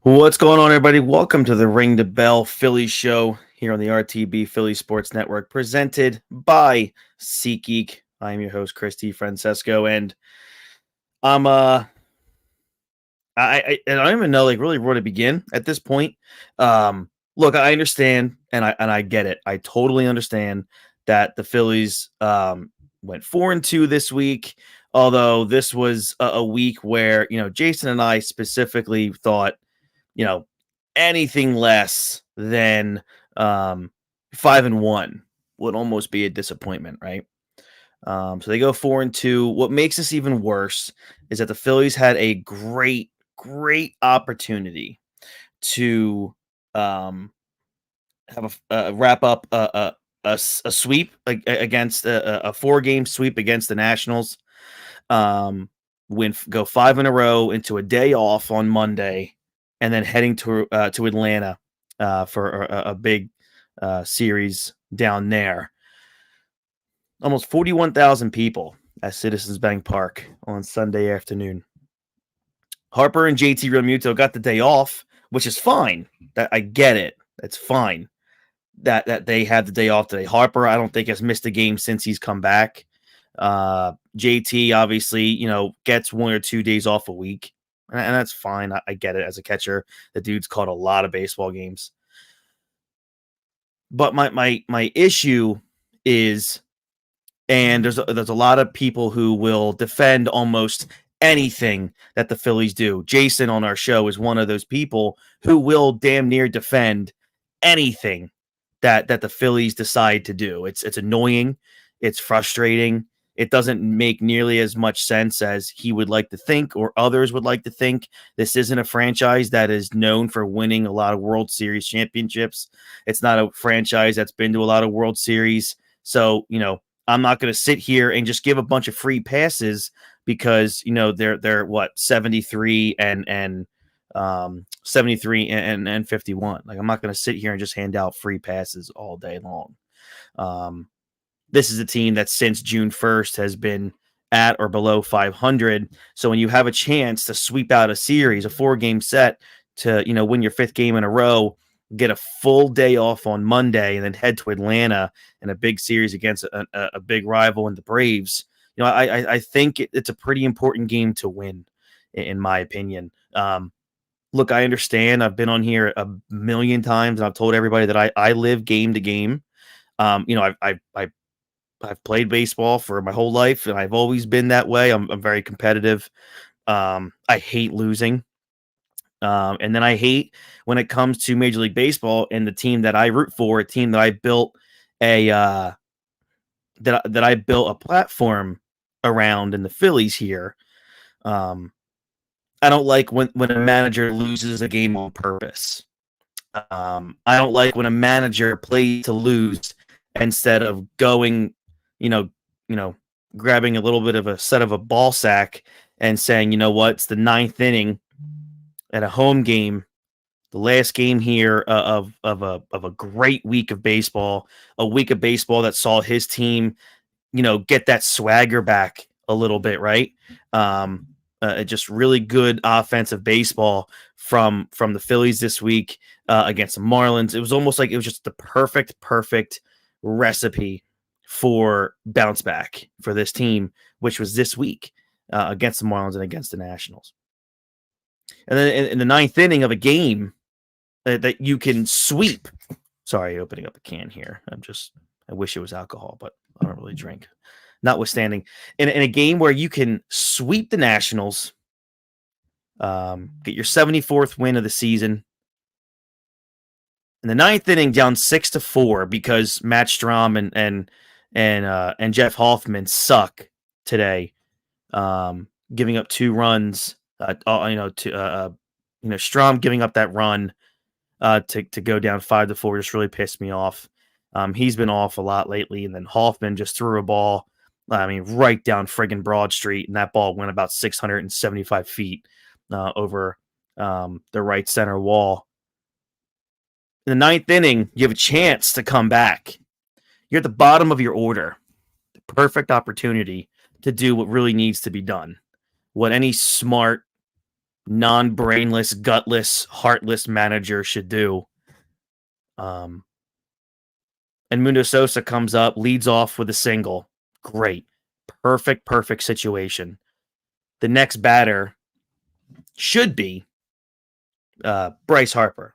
What's going on, everybody? Welcome to the Ring the Bell Phillies show here on the RTB Philly Sports Network, presented by SeatGeek. I'm your host, Chris Francesco, and I'm I don't even know really where to begin at this point. Look, I understand and I get it. I totally understand that the Phillies went 4-2 this week. Although this was a week where Jason and I specifically thought you know, anything less than 5-1 would almost be a disappointment, right? So they go 4-2. What makes this even worse is that the Phillies had a great opportunity to have wrap up a sweep against a 4-game sweep against the Nationals. Go 5 in a row into a day off on Monday, and then heading to Atlanta for a big series down there. Almost 41,000 people at Citizens Bank Park on Sunday afternoon. Harper and JT Realmuto got the day off, which is fine. That I get it. That's fine. That they had the day off today. Harper, I don't think has missed a game since he's come back. JT obviously, gets 1 or 2 days off a week, and that's fine. I get it. As a catcher, the dude's caught a lot of baseball games. But my issue is, and there's a lot of people who will defend almost anything that the Phillies do. Jason on our show is one of those people who will damn near defend anything that the Phillies decide to do. It's annoying. It's frustrating. It doesn't make nearly as much sense as he would like to think or others would like to think. This isn't a franchise that is known for winning a lot of World Series championships. It's not a franchise that's been to a lot of World Series. So, I'm not going to sit here and just give a bunch of free passes because, they're what, 73 and 73 and 51. Like, I'm not going to sit here and just hand out free passes all day long. This is a team that since June 1st has been at or below 500. So when you have a chance to sweep out a series, a 4-game set to, win your 5th game in a row, get a full day off on Monday, and then head to Atlanta in a big series against a big rival in the Braves, I think it's a pretty important game to win, in my opinion. Look, I understand. I've been on here a million times, and I've told everybody that I live game to game. I've played baseball for my whole life, and I've always been that way. I'm very competitive. I hate losing. And then I hate when it comes to Major League Baseball and the team that I root for, a team that I built that I built a platform around in the Phillies here. I don't like when a manager loses a game on purpose. I don't like when a manager plays to lose instead of going, grabbing a little bit of a set of a ball sack and saying, it's the 9th inning at a home game, the last game here of a great week of baseball, a week of baseball that saw his team, get that swagger back a little bit, right? Just really good offensive baseball from the Phillies this week against the Marlins. It was almost like it was just the perfect recipe for bounce back for this team, which was this week against the Marlins and against the Nationals. And then in the 9th inning of a game that you can sweep. Sorry, opening up a can here. I wish it was alcohol, but I don't really drink. Notwithstanding, in a game where you can sweep the Nationals, get your 74th win of the season. In the 9th inning, down 6-4 because Matt Strahm and Jeff Hoffman suck today, giving up 2 runs. Strahm giving up that run to go down 5-4 just really pissed me off. He's been off a lot lately, and then Hoffman just threw a ball, right down friggin' Broad Street, and that ball went about 675 feet over the right center wall. In the 9th inning, you have a chance to come back. You're at the bottom of your order. The perfect opportunity to do what really needs to be done. What any smart non-brainless, gutless, heartless manager should do. And Mundo Sosa comes up, leads off with a single. Great. Perfect situation. The next batter should be Bryce Harper.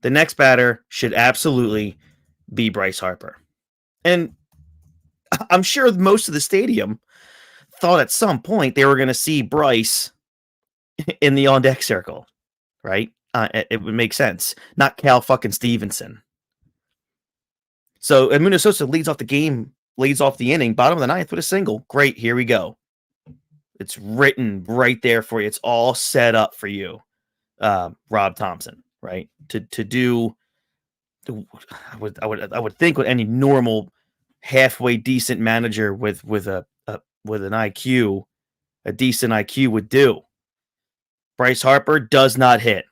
The next batter should absolutely be Bryce Harper. And I'm sure most of the stadium thought at some point they were going to see Bryce in the on-deck circle, right? It would make sense. Not Cal fucking Stevenson. So Mundo Sosa leads off the inning, bottom of the ninth with a single. Great, here we go. It's written right there for you. It's all set up for you, Rob Thompson, right? To do, I would think what any normal, halfway decent manager with an IQ, a decent IQ would do. Bryce Harper does not hit.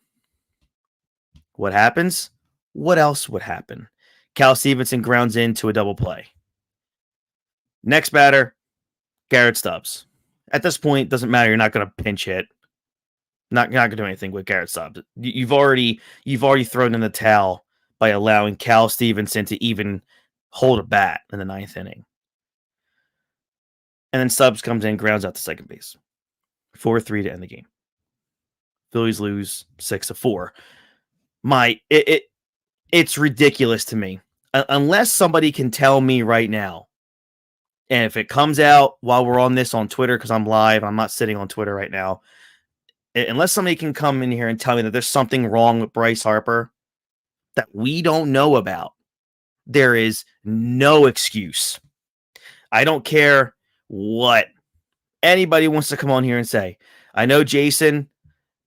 What happens? What else would happen? Cal Stevenson grounds into a double play. Next batter, Garrett Stubbs. At this point, it doesn't matter. You're not going to pinch hit. Not going to do anything with Garrett Stubbs. You've already thrown in the towel by allowing Cal Stevenson to even hold a bat in the ninth inning. And then Stubbs comes in, grounds out to second base. 4-3 to end the game. Phillies lose 6-4. It's ridiculous to me. Unless somebody can tell me right now, and if it comes out while we're on this on Twitter, because I'm live, I'm not sitting on Twitter right now. Unless somebody can come in here and tell me that there's something wrong with Bryce Harper that we don't know about, there is no excuse. I don't care what anybody wants to come on here and say. I know Jason,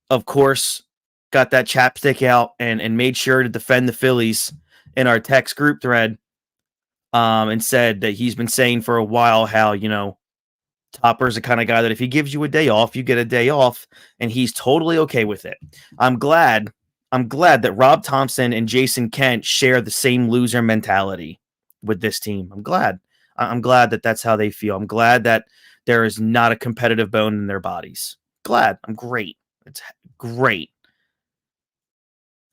of course, got that chapstick out and made sure to defend the Phillies in our text group thread, and said that he's been saying for a while how, Topper's the kind of guy that if he gives you a day off, you get a day off, and he's totally okay with it. I'm glad that Rob Thompson and Jason Kent share the same loser mentality with this team. I'm glad that that's how they feel. I'm glad that there is not a competitive bone in their bodies. I'm great. It's great.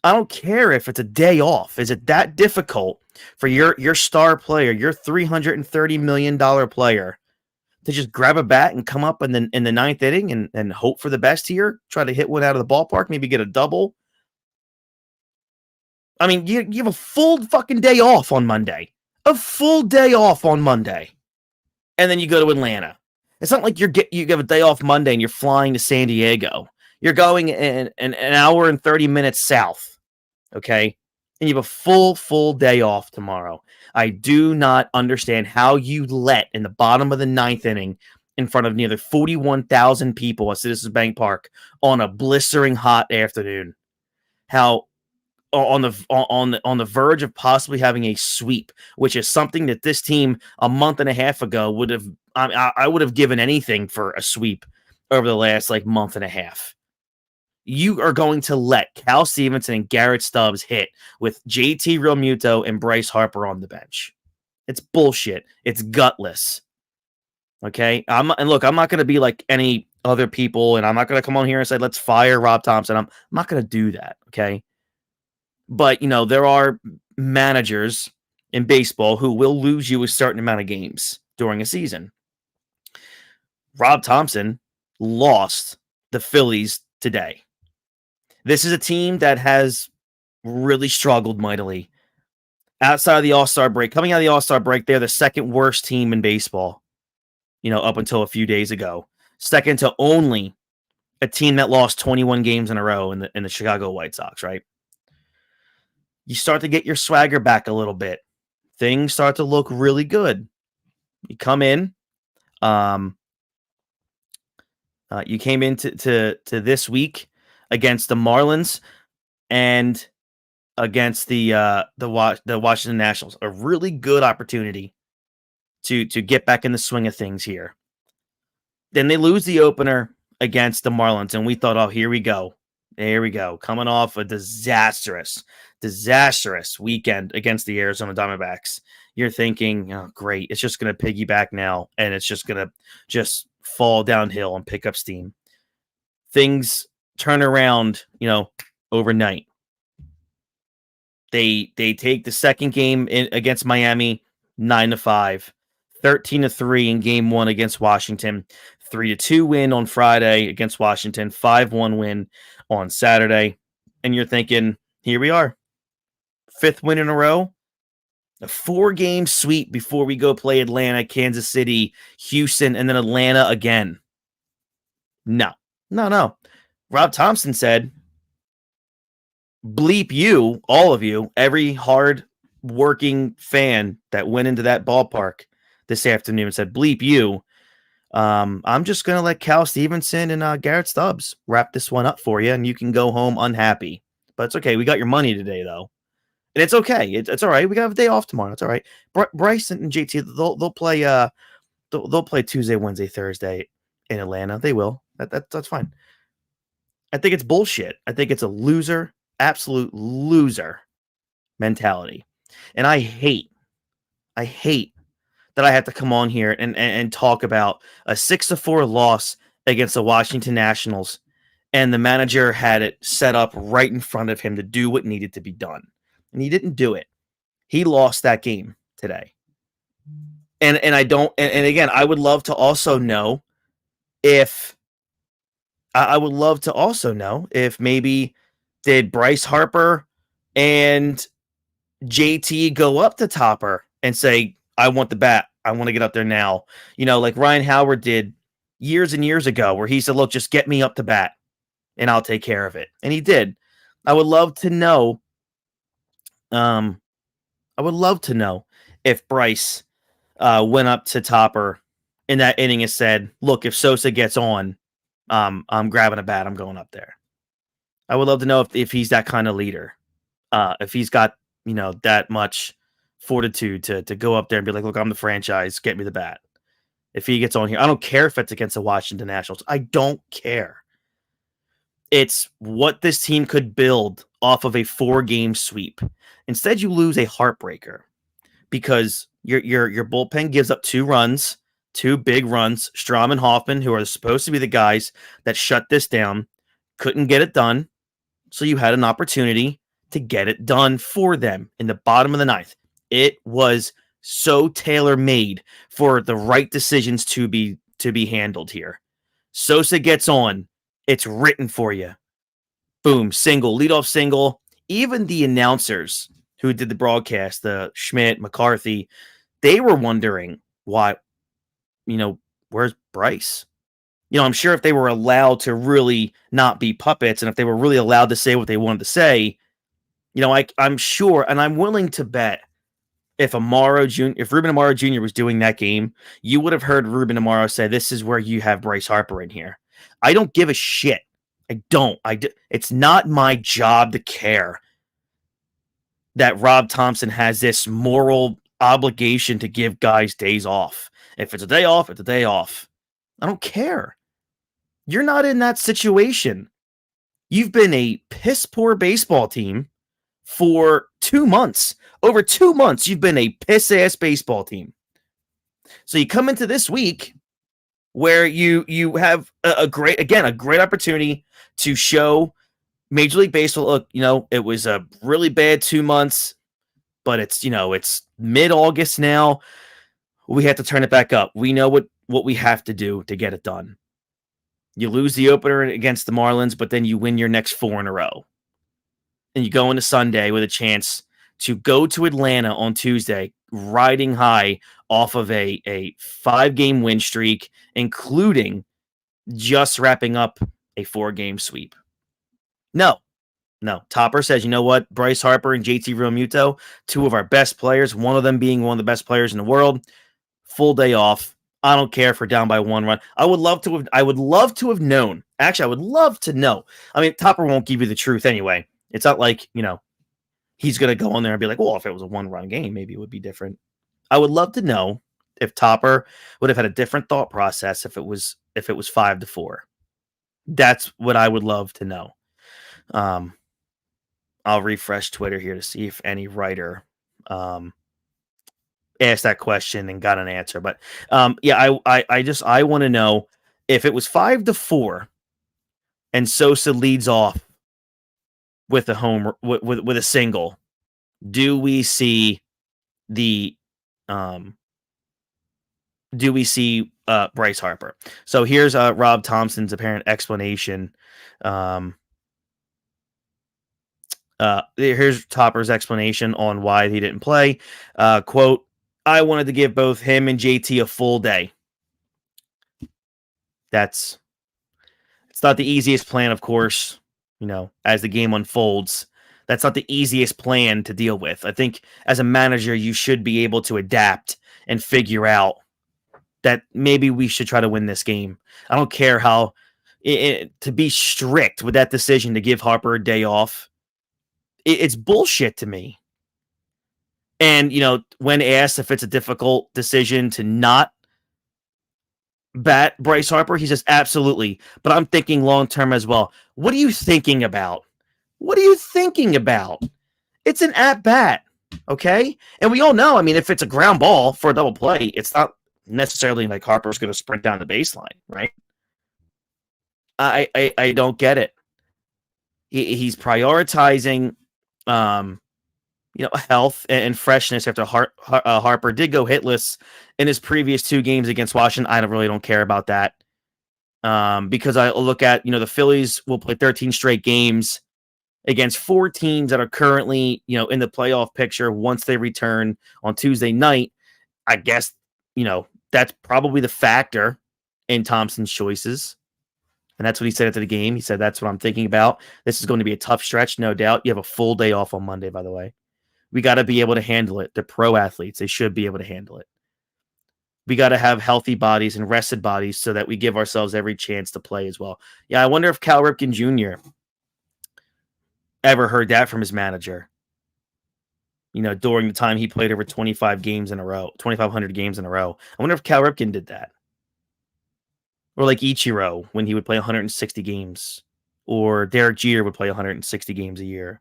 I don't care if it's a day off. Is it that difficult for your star player, your $330 million player, to just grab a bat and come up in the ninth inning and hope for the best here? Try to hit one out of the ballpark, maybe get a double. I mean, you have a full fucking day off on Monday. A full day off on Monday. And then you go to Atlanta. It's not like you have a day off Monday and you're flying to San Diego. You're going in an hour and 30 minutes south, okay? And you have a full day off tomorrow. I do not understand how you let, in the bottom of the ninth inning, in front of nearly 41,000 people at Citizens Bank Park on a blistering hot afternoon, how on the verge of possibly having a sweep, which is something that this team a month and a half ago would have. I would have given anything for a sweep over the last month and a half. You are going to let Cal Stevenson and Garrett Stubbs hit with JT Realmuto and Bryce Harper on the bench. It's bullshit. It's gutless. Okay? I'm not going to be like any other people, and I'm not going to come on here and say, let's fire Rob Thompson. I'm not going to do that, okay? But, there are managers in baseball who will lose you a certain amount of games during a season. Rob Thompson lost the Phillies today. This is a team that has really struggled mightily outside of the All-Star break. Coming out of the All-Star break, they're the second worst team in baseball, up until a few days ago. Second to only a team that lost 21 games in a row in the Chicago White Sox, right? You start to get your swagger back a little bit. Things start to look really good. You come in. You came into this week against the Marlins and against the Washington Nationals. A really good opportunity to get back in the swing of things here. Then they lose the opener against the Marlins, and we thought, oh, here we go. There we go. Coming off a disastrous weekend against the Arizona Diamondbacks. You're thinking, oh, great. It's just going to piggyback now, and it's just going to just fall downhill and pick up steam. Things turn around, overnight. They take the second game against Miami 9-5, 13-3 in game 1 against Washington, 3-2 win on Friday against Washington, 5-1 win on Saturday, and you're thinking, here we are, 5th win in a row, a 4-game sweep before we go play Atlanta, Kansas City, Houston, and then Atlanta again. No. Rob Thompson said, bleep you, all of you, every hard working fan that went into that ballpark this afternoon said, bleep you. I'm just going to let Cal Stevenson and Garrett Stubbs wrap this one up for you, and you can go home unhappy. But it's okay. We got your money today, though. And it's okay. It's all right. We got a day off tomorrow. It's all right. Bryce and JT, they'll play they'll play Tuesday, Wednesday, Thursday in Atlanta. They will. That's fine. I think it's bullshit. I think it's a loser, absolute loser mentality. And I hate that I have to come on here and talk about a 6-4 loss against the Washington Nationals, and the manager had it set up right in front of him to do what needed to be done. And he didn't do it. He lost that game today. And I don't, and again, I would love to also know if maybe did Bryce Harper and JT go up to Topper and say, I want the bat. I want to get up there now. Like Ryan Howard did years and years ago, where he said, look, just get me up to bat and I'll take care of it. And he did. I would love to know. If Bryce went up to Topper in that inning and said, look, if Sosa gets on, I'm grabbing a bat. I'm going up there. I would love to know if he's that kind of leader. If he's got, that much fortitude to go up there and be like, look, I'm the franchise. Get me the bat. If he gets on here, I don't care if it's against the Washington Nationals. I don't care. It's what this team could build off of a 4-game sweep. Instead, you lose a heartbreaker because your bullpen gives up 2 runs, 2 big runs. Strom and Hoffman, who are supposed to be the guys that shut this down, couldn't get it done. So you had an opportunity to get it done for them in the bottom of the 9th. It was so tailor-made for the right decisions to be handled here. Sosa gets on. It's written for you. Boom, single, leadoff single. Even the announcers who did the broadcast, the Schmidt, McCarthy, they were wondering why, where's Bryce? I'm sure if they were allowed to really not be puppets, and if they were really allowed to say what they wanted to say, I'm sure, and I'm willing to bet if Ruben Amaro Jr. was doing that game, you would have heard Ruben Amaro say, this is where you have Bryce Harper in here. I don't give a shit. I don't. It's not my job to care that Rob Thompson has this moral obligation to give guys days off. If it's a day off, it's a day off. I don't care. You're not in that situation. You've been a piss poor baseball team for 2 months. Over 2 months, you've been a piss ass baseball team. So you come into this week where you have a great opportunity to show Major League Baseball, look, it was a really bad 2 months, but it's mid-August now. We have to turn it back up. We know what we have to do to get it done. You lose the opener against the Marlins, but then you win your next 4 in a row. And you go into Sunday with a chance to go to Atlanta on Tuesday, riding high off of a 5-game win streak, including just wrapping up a 4-game sweep. No. Topper says, you know what? Bryce Harper and JT Realmuto, 2 of our best players, one of them being one of the best players in the world, full day off. I don't care if we're down by 1 run. I would love to have known. Actually, I would love to know. I mean, Topper won't give you the truth anyway. It's not like, he's going to go on there and be like, well, if it was a 1-run game, maybe it would be different. I would love to know if Topper would have had a different thought process if it was 5-4. That's what I would love to know. I'll refresh Twitter here to see if any writer asked that question and got an answer. But I want to know if it was 5-4. and Sosa leads off with a home with a single, do we see the Bryce Harper? So here's Rob Thompson's apparent explanation. Here's Topper's explanation on why he didn't play. Quote, I wanted to give both him and JT a full day. It's not the easiest plan, of course, as the game unfolds. That's not the easiest plan to deal with. I think as a manager, you should be able to adapt and figure out that maybe we should try to win this game. I don't care how to be strict with that decision to give Harper a day off. It's bullshit to me. And, when asked if it's a difficult decision to not bat Bryce Harper, he says, absolutely. But I'm thinking long-term as well. What are you thinking about? What are you thinking about? It's an at-bat, okay? And we all know, if it's a ground ball for a double play, it's not necessarily like Harper's going to sprint down the baseline, right? I don't get it. He's prioritizing, health and freshness after Harper did go hitless in his previous 2 games against Washington. I don't care about that because I look at, the Phillies will play 13 straight games against 4 teams that are currently, in the playoff picture once they return on Tuesday night. I guess, that's probably the factor in Thompson's choices. And that's what he said after the game. He said, that's what I'm thinking about. This is going to be a tough stretch, no doubt. You have a full day off on Monday, by the way. We got to be able to handle it. They're pro athletes. They should be able to handle it. We got to have healthy bodies and rested bodies so that we give ourselves every chance to play as well. Yeah, I wonder if Cal Ripken Jr. ever heard that from his manager, during the time he played over 2,500 games in a row. I wonder if Cal Ripken did that. Or like Ichiro when he would play 160 games, or Derek Jeter would play 160 games a year.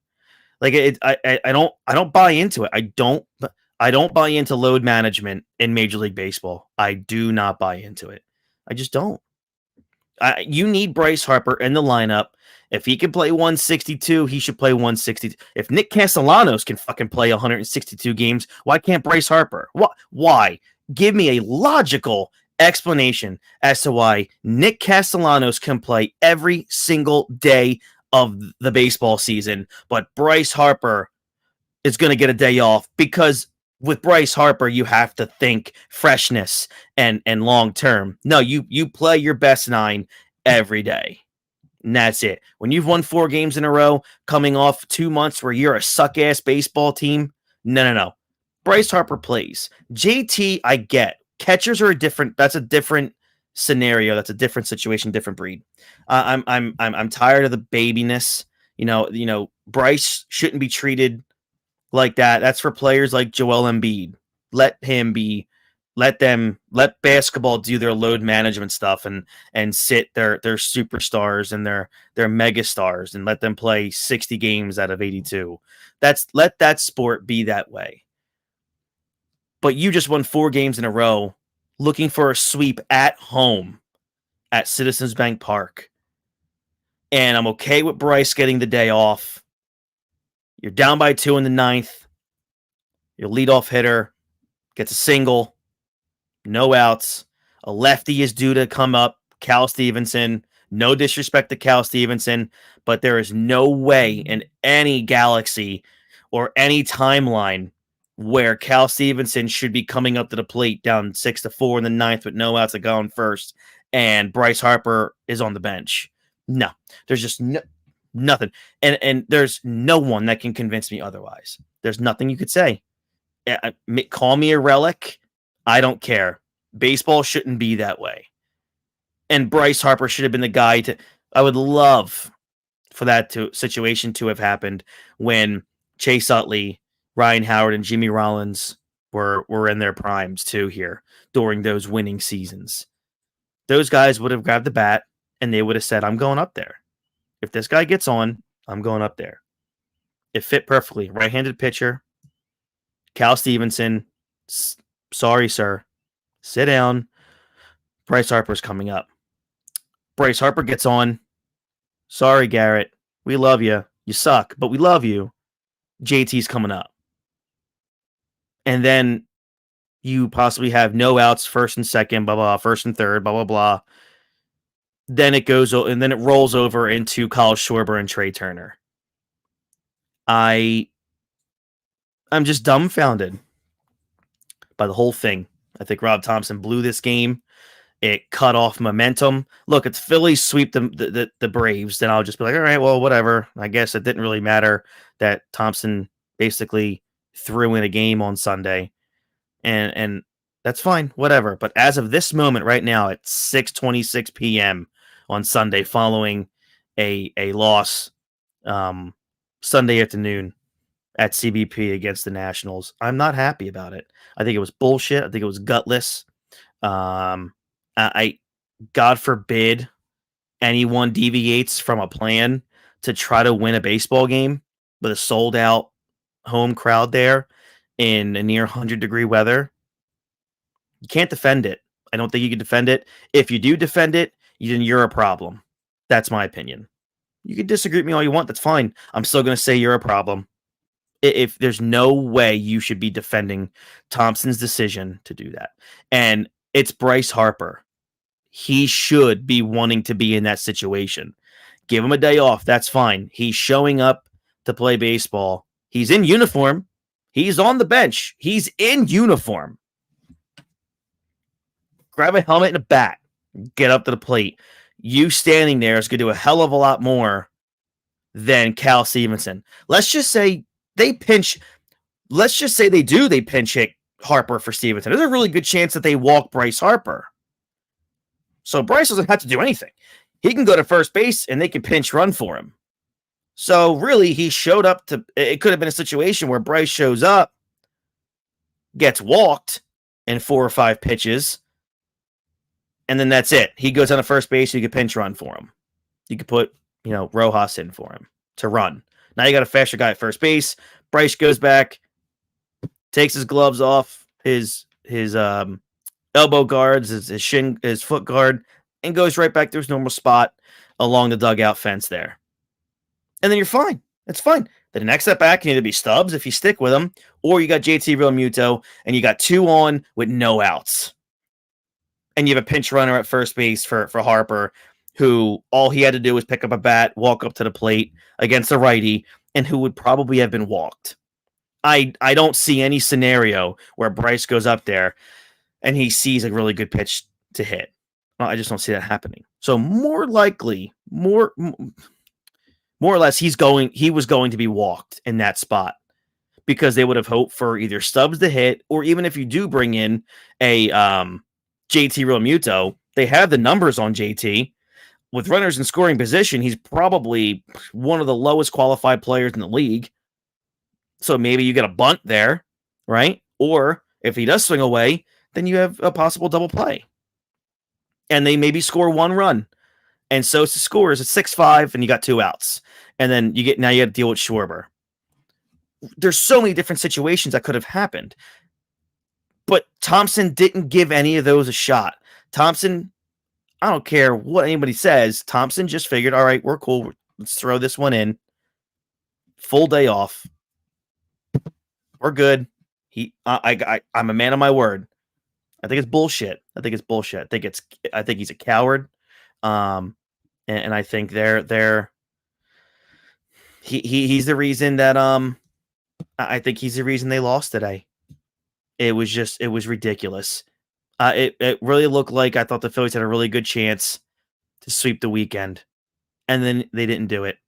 Like I don't buy into it. I don't buy into load management in Major League Baseball. I do not buy into it. I just don't. You need Bryce Harper in the lineup. If he can play 162, he should play 160. If Nick Castellanos can fucking play 162 games, why can't Bryce Harper? Why? Give me a logical explanation as to why Nick Castellanos can play every single day of the baseball season, but Bryce Harper is going to get a day off. Because with Bryce Harper, you have to think freshness and long term. No, you play your best 9 every day. And that's it. When you've won 4 games in a row, coming off 2 months where you're a suck-ass baseball team, no. Bryce Harper plays. JT, I get. Catchers are that's a different scenario. That's a different situation, different breed. I'm tired of the babiness. Bryce shouldn't be treated like that. That's for players like Joel Embiid. Let basketball do their load management stuff and sit their superstars and their mega stars and let them play 60 games out of 82. Let that sport be that way. But you just won 4 games in a row looking for a sweep at home at Citizens Bank Park. And I'm okay with Bryce getting the day off. You're down by 2 in the 9th. Your leadoff hitter gets a single. No outs. A lefty is due to come up. Cal Stevenson. No disrespect to Cal Stevenson, but there is no way in any galaxy or any timeline where Cal Stevenson should be coming up to the plate down 6-4 in the 9th with no outs to go on first, and Bryce Harper is on the bench. No, there's just nothing. And there's no one that can convince me otherwise. There's nothing you could say. Call me a relic. I don't care. Baseball shouldn't be that way. And Bryce Harper should have been the guy I would love for that situation to have happened when Chase Utley, Ryan Howard, and Jimmy Rollins were in their primes too here during those winning seasons. Those guys would have grabbed the bat and they would have said, I'm going up there. If this guy gets on, I'm going up there. It fit perfectly. Right-handed pitcher. Cal Stevenson. Sorry, sir. Sit down. Bryce Harper's coming up. Bryce Harper gets on. Sorry, Garrett. We love you. You suck, but we love you. JT's coming up. And then you possibly have no outs, first and second, blah, blah, first and third, blah, blah, blah. Then it goes, and then it rolls over into Kyle Schwarber and Trey Turner. I'm just dumbfounded by the whole thing. I think Rob Thompson blew this game. It cut off momentum. Look, it's Phillies sweep the Braves, then I'll just be like, all right, well, whatever. I guess it didn't really matter that Thompson basically threw in a game on Sunday, and that's fine, whatever. But as of this moment, right now, at 6:26 p.m. on Sunday, following a loss Sunday afternoon at CBP against the Nationals, I'm not happy about it. I think it was bullshit. I think it was gutless. I God forbid anyone deviates from a plan to try to win a baseball game with a sold out home crowd there in a near 100-degree weather. You can't defend it. I don't think you can defend it. If you do defend it, then you're a problem. That's my opinion. You can disagree with me all you want. That's fine. I'm still going to say you're a problem. If there's no way you should be defending Thompson's decision to do that. And it's Bryce Harper. He should be wanting to be in that situation. Give him a day off. That's fine. He's showing up to play baseball. He's in uniform. He's on the bench. He's in uniform. Grab a helmet and a bat. Get up to the plate. You standing there is going to do a hell of a lot more than Cal Stevenson. Let's just say they pinch. Let's just say they do. They pinch hit Harper for Stevenson. There's a really good chance that they walk Bryce Harper. So Bryce doesn't have to do anything. He can go to first base and they can pinch run for him. So really, he showed up to. It could have been a situation where Bryce shows up, gets walked in 4 or 5 pitches, and then that's it. He goes on to first base. You could pinch run for him. You could put, Rojas in for him to run. Now you got a faster guy at first base. Bryce goes back, takes his gloves off, his elbow guards, his foot guard, and goes right back to his normal spot along the dugout fence there. And then you're fine. That's fine. The next at bat can either be Stubbs if you stick with him, or you got JT Realmuto and you got 2 on with no outs. And you have a pinch runner at first base for Harper, who all he had to do was pick up a bat, walk up to the plate against a righty, and who would probably have been walked. I don't see any scenario where Bryce goes up there and he sees a really good pitch to hit. I just don't see that happening. So more likely, more or less, he was going to be walked in that spot because they would have hoped for either Stubbs to hit, or even if you do bring in a JT Realmuto, they have the numbers on JT. With runners in scoring position, he's probably one of the lowest qualified players in the league. So maybe you get a bunt there, right? Or if he does swing away, then you have a possible double play. And they maybe score 1 run. And Sosa scores at 6-5, and you got 2 outs. And then you have to deal with Schwarber. There's so many different situations that could have happened. But Thompson didn't give any of those a shot. Thompson, I don't care what anybody says, Thompson just figured, all right, we're cool. Let's throw this one in. Full day off. We're good. I'm a man of my word. I think it's bullshit. I think he's a coward. And I think he's the reason that I think he's the reason they lost today. It was ridiculous. It really looked like I thought the Phillies had a really good chance to sweep the weekend, and then they didn't do it.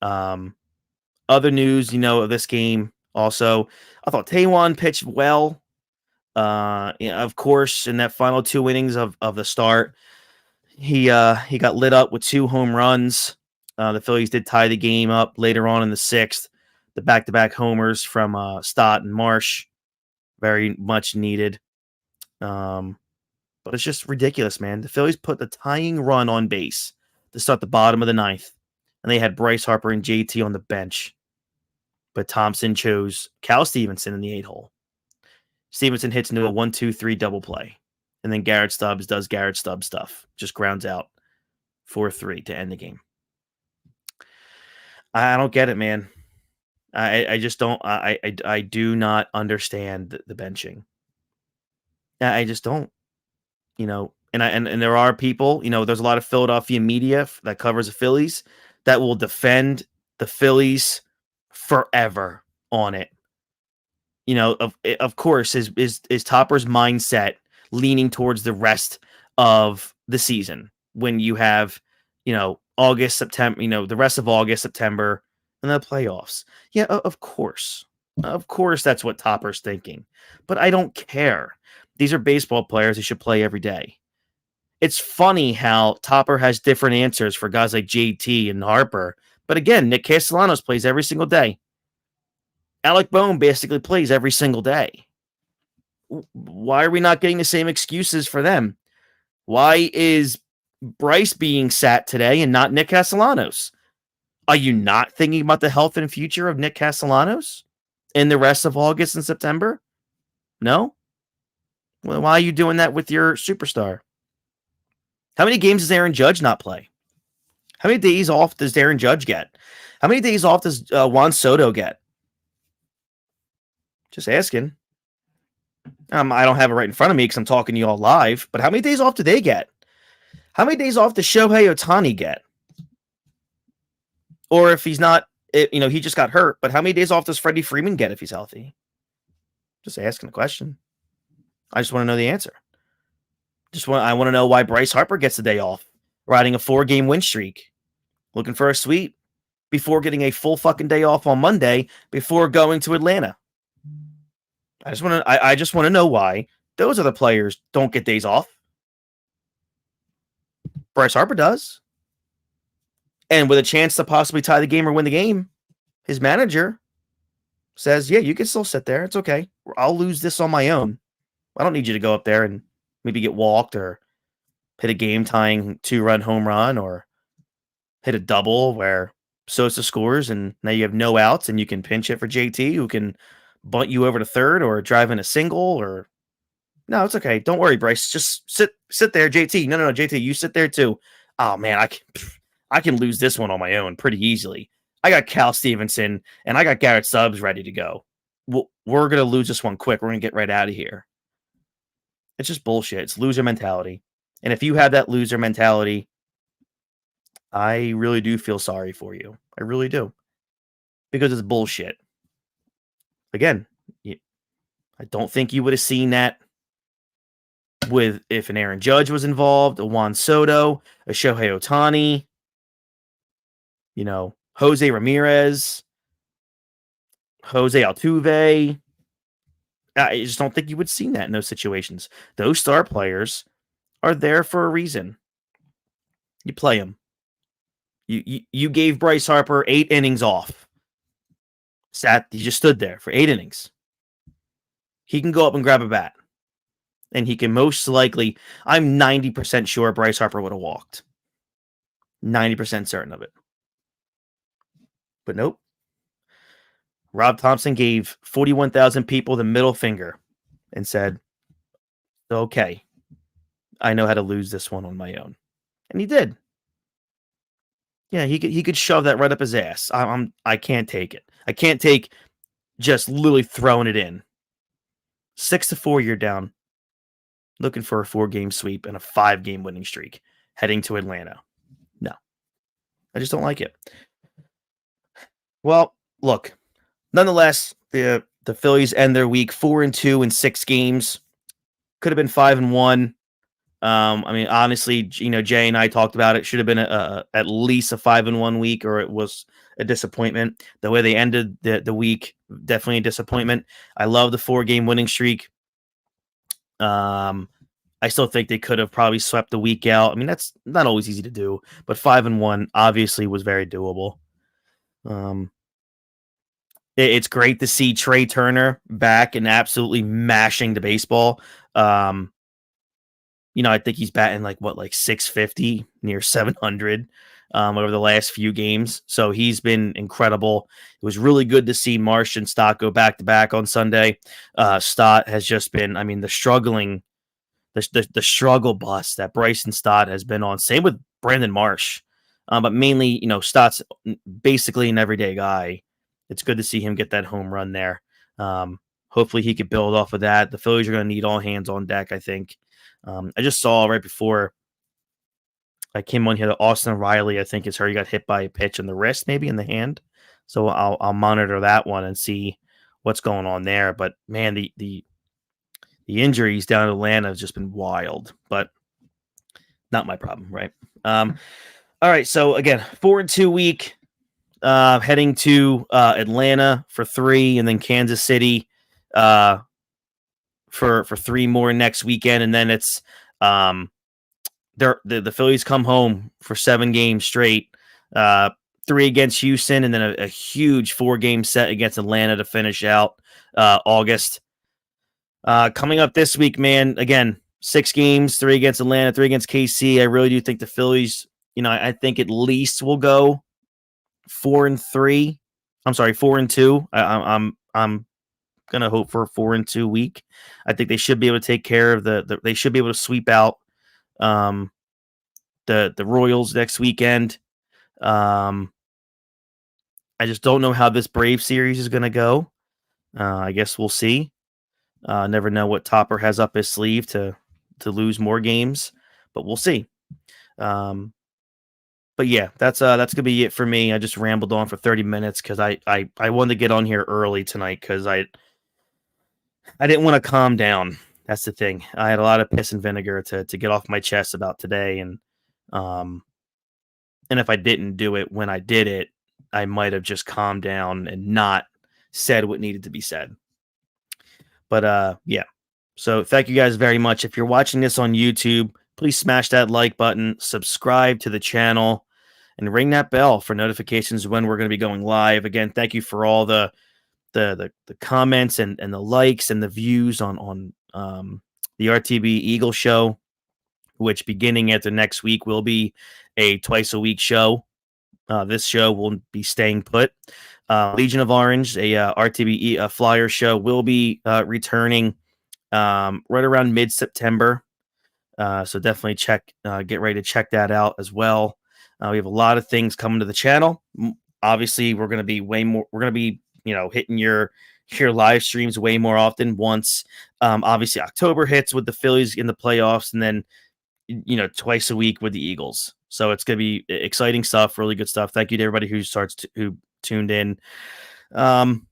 Other news, of this game also, I thought Taijuan pitched well. Of course, in that final 2 innings of the start, he got lit up with 2 home runs. The Phillies did tie the game up later on in the 6th. The back-to-back homers from Stott and Marsh, very much needed. But it's just ridiculous, man. The Phillies put the tying run on base to start the bottom of the 9th, and they had Bryce Harper and JT on the bench. But Thompson chose Cal Stevenson in the 8-hole. Stevenson hits into a 1-2-3 double play. And then Garrett Stubbs does Garrett Stubbs stuff. Just grounds out 4-3 to end the game. I don't get it, man. I just don't. I do not understand the benching. I just don't. And there are people. There's a lot of Philadelphia media that covers the Phillies that will defend the Phillies forever on it. Of course, is Topper's mindset leaning towards the rest of the season when you have, August, September, the rest of August, September, and the playoffs. Yeah, of course. Of course, that's what Topper's thinking. But I don't care. These are baseball players who should play every day. It's funny how Topper has different answers for guys like JT and Harper. But again, Nick Castellanos plays every single day. Alec Boehm basically plays every single day. Why are we not getting the same excuses for them? Why is Bryce being sat today and not Nick Castellanos? Are you not thinking about the health and future of Nick Castellanos in the rest of August and September? No? Well, why are you doing that with your superstar? How many games does Aaron Judge not play? How many days off does Aaron Judge get? How many days off does Juan Soto get? Just asking. I don't have it right in front of me because I'm talking to you all live, but how many days off do they get? How many days off does Shohei Ohtani get? Or if he's not, he just got hurt, but how many days off does Freddie Freeman get if he's healthy? Just asking a question. I just want to know the answer. I want to know why Bryce Harper gets the day off, riding a 4-game win streak, looking for a sweep before getting a full fucking day off on Monday before going to Atlanta. I just want to know why those other players don't get days off. Bryce Harper does. And with a chance to possibly tie the game or win the game, his manager says, yeah, you can still sit there. It's okay. I'll lose this on my own. I don't need you to go up there and maybe get walked or hit a game-tying 2-run home run or hit a double where Sosa scores and now you have no outs and you can pinch it for JT who can bunt you over to third or drive in a single or no, it's okay. Don't worry, Bryce. Just sit there, JT. No, JT, you sit there too. Oh man, I can lose this one on my own pretty easily. I got Cal Stevenson and I got Garrett Stubbs ready to go. We're gonna lose this one quick. We're gonna get right out of here. It's just bullshit. It's loser mentality. And if you have that loser mentality, I really do feel sorry for you. I really do. Because it's bullshit. Again, I don't think you would have seen that with if an Aaron Judge was involved, a Juan Soto, a Shohei Ohtani, Jose Ramirez, Jose Altuve. I just don't think you would have seen that in those situations. Those star players are there for a reason. You play them. You gave Bryce Harper 8 innings off. He just stood there for 8 innings. He can go up and grab a bat. And he can most likely, I'm 90% sure Bryce Harper would have walked. 90% certain of it. But nope. Rob Thompson gave 41,000 people the middle finger and said, okay, I know how to lose this one on my own. And he did. Yeah, he could shove that right up his ass. I can't take it. I can't take just literally throwing it in. 6-4, you're down. Looking for a 4-game sweep and a 5-game winning streak heading to Atlanta. No. I just don't like it. Well, look. Nonetheless, the Phillies end their week 4-2 in 6 games. Could have been 5-1. Honestly, Jay and I talked about it. Should have been at least a 5-1 week, or it was a disappointment. The way they ended the week, definitely a disappointment. I love the 4-game winning streak. I still think they could have probably swept the week out. I mean, that's not always easy to do, but 5-1 obviously was very doable. It's great to see Trey Turner back and absolutely mashing the baseball. I think he's batting like 650, near 700 over the last few games. So he's been incredible. It was really good to see Marsh and Stott go back to back on Sunday. Stott has just been, the struggle bus that Bryson Stott has been on. Same with Brandon Marsh. but mainly, Stott's basically an everyday guy. It's good to see him get that home run there. Hopefully he could build off of that. The Phillies are going to need all hands on deck, I think. I just saw right before I came on here that Austin Riley, I think, is hurt. He got hit by a pitch in the wrist, maybe in the hand. So I'll monitor that one and see what's going on there. But man, the injuries down in Atlanta have just been wild. But not my problem, right? All right. So again, 4-2 week. Heading to Atlanta for 3, and then Kansas City for 3 more next weekend, and then it's the Phillies come home for 7 games straight, 3 against Houston, and then a huge 4-game set against Atlanta to finish out August. Coming up this week, man, again, 6 games, 3 against Atlanta, 3 against KC. I really do think the Phillies, I think at least will go 4-3. I'm sorry, 4-2. I'm gonna hope for a 4-2 week. I think they should be able to take care of they should be able to sweep out the Royals next weekend. I just don't know how this Brave series is gonna go. I guess we'll see. Never know what Topper has up his sleeve to lose more games, but we'll see. But yeah, that's gonna be it for me. I just rambled on for 30 minutes because I wanted to get on here early tonight because I didn't want to calm down. That's the thing. I had a lot of piss and vinegar to get off my chest about today, and if I didn't do it when I did it, I might have just calmed down and not said what needed to be said. But yeah. So thank you guys very much. If you're watching this on YouTube, please smash that like button, subscribe to the channel, and ring that bell for notifications when we're going to be going live. Again, thank you for all the comments and the likes and the views on the RTB Eagle show, which beginning after next week will be a twice-a-week show. This show will be staying put. Legion of Orange, a RTB Flyer show, will be returning right around mid-September. So definitely get ready to check that out as well. We have a lot of things coming to the channel. Obviously, we're going to be hitting your live streams way more often once obviously October hits with the Phillies in the playoffs, and then twice a week with the Eagles. So it's going to be exciting stuff, really good stuff. Thank you to everybody who tuned in. I'm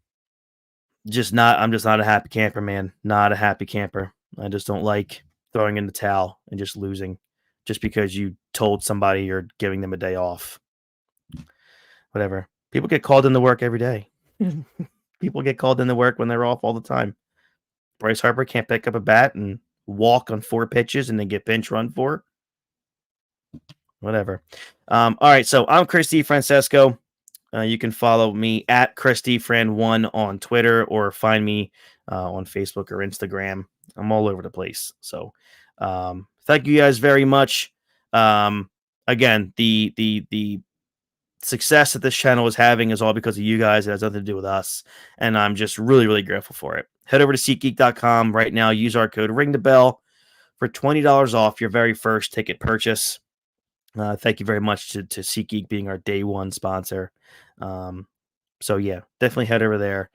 just not a happy camper, man. Not a happy camper. I just don't like throwing in the towel and just losing just because you told somebody you're giving them a day off. Whatever. People get called into work every day. People get called into work when they're off all the time. Bryce Harper can't pick up a bat and walk on 4 pitches and then get pinch run for. Whatever. All right, so I'm Chris DeFrancesco. You can follow me at ChrisDFran1 on Twitter or find me on Facebook or Instagram. I'm all over the place. So thank you guys very much. Again, the success that this channel is having is all because of you guys. It has nothing to do with us. And I'm just really, really grateful for it. Head over to SeatGeek.com right now. Use our code RINGTHEBELL for $20 off your very first ticket purchase. Thank you very much to SeatGeek being our day one sponsor. So yeah, definitely head over there.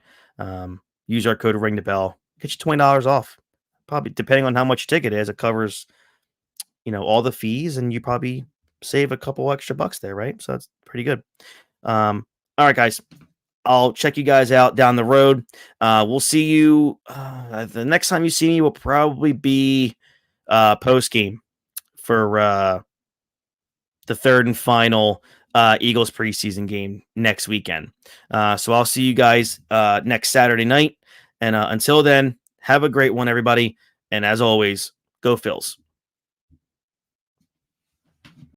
Use our code RINGTHEBELL. Get you $20 off. Probably depending on how much your ticket is, it covers, all the fees, and you probably save a couple extra bucks there, right? So that's pretty good. All right, guys. I'll check you guys out down the road. We'll see you. The next time you see me will probably be post game for the third and final Eagles preseason game next weekend. So I'll see you guys next Saturday night. And until then, have a great one, everybody. And as always, go Phils.